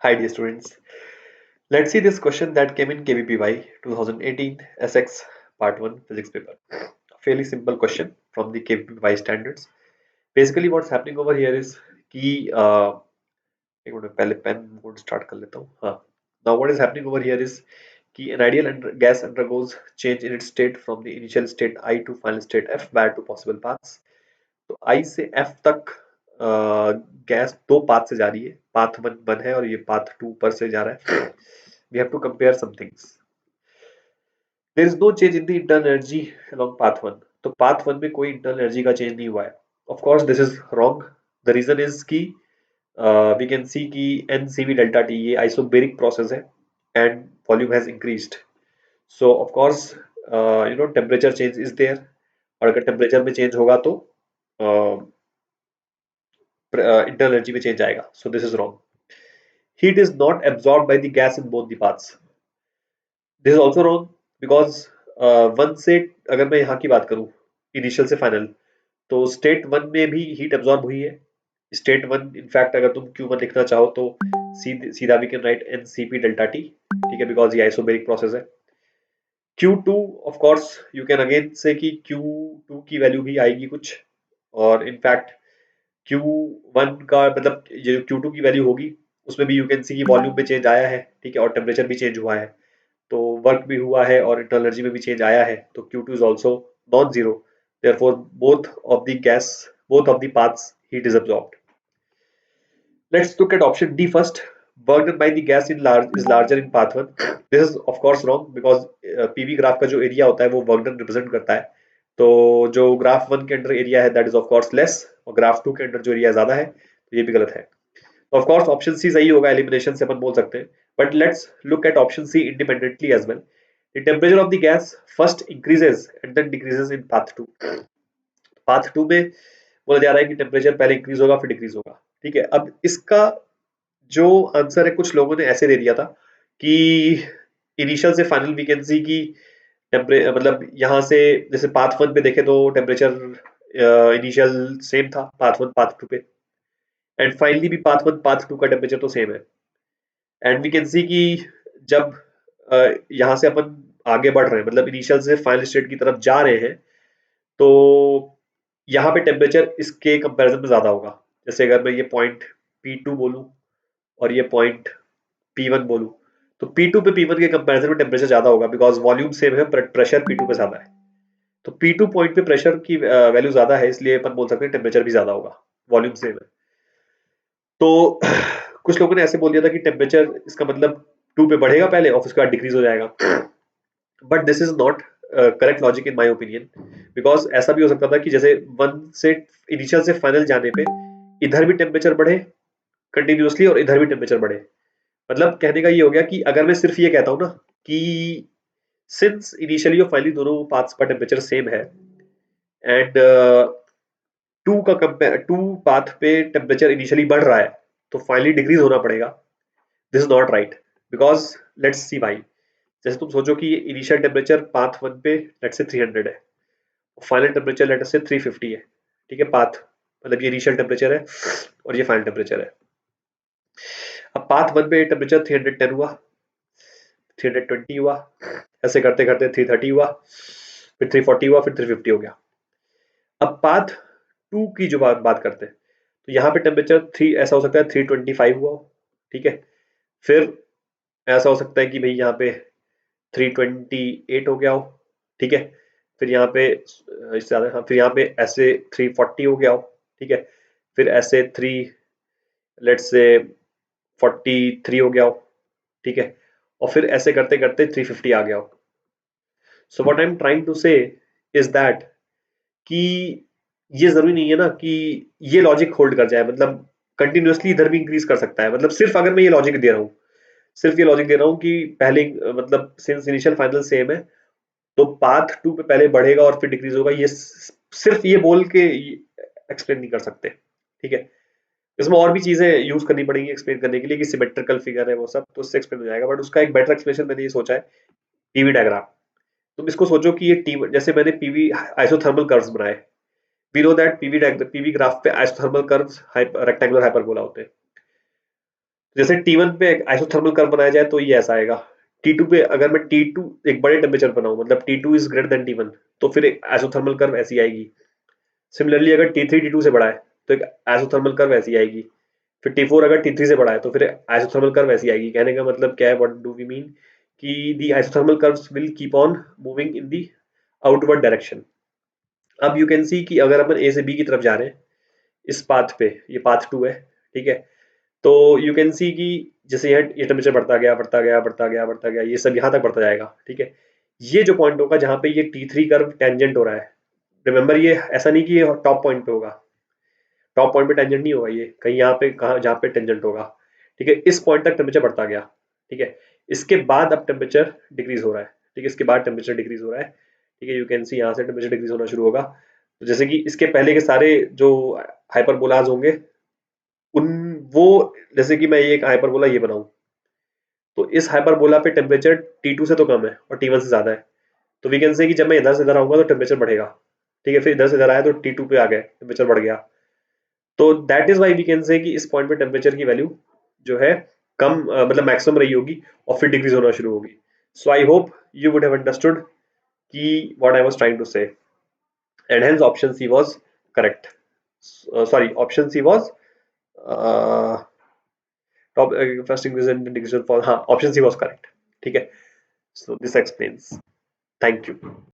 Hi dear students. Let's see this question that came in KVPY 2018 SX Part 1 Physics paper. A fairly simple question from the KVPY standards. Basically what's happening over here is कि एक minute पहले pen mode start कर लेता हूँ. हाँ. Now what is happening over here is कि an ideal gas undergoes change in its state from the initial state I to final state F via two possible paths. तो I से F तक gas दो path से जा रही है. Path 1 है और ये पाथ 2 ऊपर से जा रहा है. We have to compare some things. There is no change in the internal energy along path 1. तो path 1 में कोई internal energy का change नहीं हुआ है. Of course this is wrong. The reason is कि we can see कि NCV delta T ये isobaric process है and volume has increased. So of course temperature change is there. और अगर temperature में change होगा तो internal energy में change आएगा. So this is wrong. Heat is not absorbed by the gas in both the paths. This is also wrong because one से अगर मैं यहाँ की बात करूँ इनिशियल से फाइनल तो स्टेट वन में भी हीट एब्जॉर्ब हुई है. स्टेट वन इनफैक्ट अगर तुम Q1 लिखना चाहो तो सीधा we can write NCP delta T. ठीक है, बिकॉज ये आइसोबेरिक प्रोसेस है. Q2 of course you can again say कि Q2 की वैल्यू भी आएगी कुछ, और इनफैक्ट Q1 का मतलब ये जो Q2 की वैल्यू होगी उसमें भी यू कैन सी की वॉल्यूम में चेंज आया है. ठीक है, और टेम्परेचर भी चेंज हुआ है तो वर्क भी हुआ है और इंटरनल एनर्जी में भी चेंज आया है. तो Q2 is also non-zero. Therefore, both of the paths heat is absorbed. Let's look at option D first. Work done by the gas in large is larger in path 1. This is of course wrong because PV graph का जो area होता है वो work done represent करता है. तो जो graph 1 के अंडर एरिया है that is of course less, और ग्राफ 2 के अंडर जो एरिया ज्यादा है तो ये भी गलत है. ऑफ कोर्स ऑप्शन सी सही होगा, एलिमिनेशन से अपन बोल सकते हैं. But let's look at option C independently as well. The temperature of the gas first increases and then decreases in path 2. Path 2 में बोला जा रहा है कि टेम्परेचर पहले इंक्रीज होगा फिर डिक्रीज होगा. ठीक है, अब इसका जो आंसर है कुछ लोगों ने ऐसे दे दिया था कि इनिशियल से फाइनल वी कैन सी की मतलब यहाँ से जैसे पाथ 1 पे देखे तो टेम्परेचर इनिशियल सेम था पाथ 1 पाथ 2 पे, एंड फाइनली भी पाथ 1 पाथ 2 का टेम्परेचर तो सेम है. एंड वी कैन सी कि जब यहाँ से अपन आगे बढ़ रहे हैं मतलब इनिशियल से फाइनल स्टेट की तरफ जा रहे हैं तो यहाँ पे टेम्परेचर इसके कंपैरिजन में ज्यादा होगा. जैसे अगर मैं ये पॉइंट P2 बोलूं और ये पॉइंट P1 बोलूं तो P2 पे P1 के कंपैरिजन में टेम्परेचर ज्यादा होगा बिकॉज वॉल्यूम सेम है बट प्रेशर P2 पे ज्यादा है. तो P2 पॉइंट पे प्रेशर की वैल्यू ज्यादा है इसलिए अपन बोल सकते हैं टेम्परेचर भी ज्यादा होगा, वॉल्यूम सेम है. तो कुछ लोगों ने ऐसे बोल दिया था कि टेम्परेचर इसका मतलब 2 पे बढ़ेगा पहले और उसके बाद डिक्रीज हो जाएगा. But this is not correct logic in my opinion, because ऐसा भी हो सकता था कि जैसे वन से इनिशियल से फाइनल जाने पे इधर भी टेम्परेचर बढ़े कंटिन्यूअसली और इधर भी टेम्परेचर बढ़े. मतलब कहने का ये हो गया कि अगर मैं सिर्फ ये कहता हूँ ना कि सिंस इनिशियली और फाइनली दोनों पाथ्स पर टेम्परेचर सेम है एंड टू पाथ पे टेम्परेचर इनिशियली बढ़ रहा है तो फाइनली डिक्रीज होना पड़ेगा. This is not right because let's see भाई, जैसे तुम सोचो कि इनिशियल टेम्परेचर पाथ 1 पे लेट्स से 300 है, फाइनल टेम्परेचर लेट्स से 350 है. ठीक है, पाथ मतलब ये इनिशियल टेम्परेचर है और ये फाइनल टेम्परेचर है. अब पाथ 1 पे टेम्परेचर 310 हुआ, 320 हुआ, ऐसे करते करते 330 हुआ, फिर 340 हुआ, फिर 350 हो गया. अब पाथ 2 की जो बात करते हैं तो यहाँ पे टेम्परेचर 3 ऐसा हो सकता है 325 हुआ. ठीक है, फिर ऐसा हो सकता है कि भाई यहाँ पे 328 हो गया हो. ठीक है, फिर यहाँ पे इससे ज्यादा, हाँ फिर यहाँ पे ऐसे 340 हो गया हो. ठीक है, फिर ऐसे 3 लेट्स से 43 हो गया हो. ठीक है, और फिर ऐसे करते करते 350 आ गया हो. So what I am trying to say is that कि ये जरूरी नहीं है ना कि ये लॉजिक होल्ड कर जाए, मतलब कंटिन्यूअसली इधर भी इंक्रीज कर सकता है. मतलब सिर्फ अगर मैं ये लॉजिक दे रहा हूँ, सिर्फ ये लॉजिक दे रहा हूँ कि पहले मतलब सिंस इनिशियल फाइनल सेम है तो पाथ 2 पे पहले बढ़ेगा और फिर डिक्रीज होगा, ये सिर्फ ये बोल के एक्सप्लेन नहीं कर सकते. ठीक है, इसमें और भी चीजें यूज करनी पड़ेंगी एक्सप्लेन करने के लिए कि सिमेट्रिकल फिगर है वो सब, तो उससे एक्सप्लेन हो जाएगा. बट उसका एक बेटर एक्सप्लेनेशन मैंने ये सोचा है, पीवी डायग्राम. तुम इसको सोचो कि ये टी जैसे मैंने पीवी आइसोथर्मल कर्व्स बनाए. We know that PV graph पे आइसोथर्मल कर्व्स रेक्टेंगुलर हाइपरबोला होते हैं. जैसे T1 पे आइसोथर्मल कर्व बनाया जाए तो ये ऐसा आएगा। T2 पे अगर मैं T2 एक बड़े टेम्परेचर बनाऊं, मतलब T2 is greater than T1, तो फिर एक आइसोथर्मल कर्व ऐसी आएगी। सिमिलरली अगर T3 T2 से बड़ा है तो एक आइसोथर्मल कर्व ऐसी आएगी। फिर T4 अगर T3 से बड़ा है तो फिर आइसोथर्मल कर्व ऐसी आएगी। कहने का मतलब क्या है, व्हाट डू वी मीन, कि the isothermal curves will keep on moving in the outward direction. अब यू कैन सी कि अगर अपन ए से बी की तरफ जा रहे हैं इस पाथ पे, ये पाथ 2 है, ठीक है, तो यू कैन सी कि जैसे यहाँ ये टेम्परेचर बढ़ता गया बढ़ता गया बढ़ता गया बढ़ता गया, ये सब यहाँ तक बढ़ता जाएगा, ठीक है। ये जो पॉइंट होगा जहाँ पे ये T3 कर्व टेंजेंट हो रहा है, रिमेंबर ये ऐसा नहीं कि ये टॉप पॉइंट पे होगा, टॉप पॉइंट पे टेंजेंट नहीं होगा, ये कहीं यहाँ पे कहाँ जहाँ पे टेंजेंट होगा, ठीक है। इस पॉइंट तक टेम्परेचर बढ़ता गया, ठीक है। इसके बाद अब टेम्परेचर डिक्रीज हो रहा है, ठीक है, इसके बाद टेम्परेचर डिक्रीज हो रहा है, ठीक है। यू कैन सी यहाँ से टेम्परेचर डिक्रीज होना शुरू होगा। तो जैसे कि इसके पहले के सारे जो हाइपरबोलाज होंगे उन वो, जैसे कि मैं ये एक हाइपरबोला ये बनाऊं, तो इस हाइपरबोला पे टेम्परेचर T2 से तो कम है और T1 से ज्यादा है। तो वी कैन से कि जब मैं इधर से इधर आऊंगा तो टेम्परेचर बढ़ेगा, ठीक है। फिर इधर से इधर आया तो T2 पे आ गए, टेम्परेचर बढ़ गया। तो that is why we can say कि इस पॉइंट पे टेम्परेचर की वैल्यू जो है कम, मतलब मैक्सिमम रही होगी और फिर डिक्रीज होना शुरू होगी। So I hope you would have understood कि what I was trying to say, and hence option C was correct. Sorry, option C was top first increase in division for, हाँ, option C was correct, ठीक है। So this explains, thank you.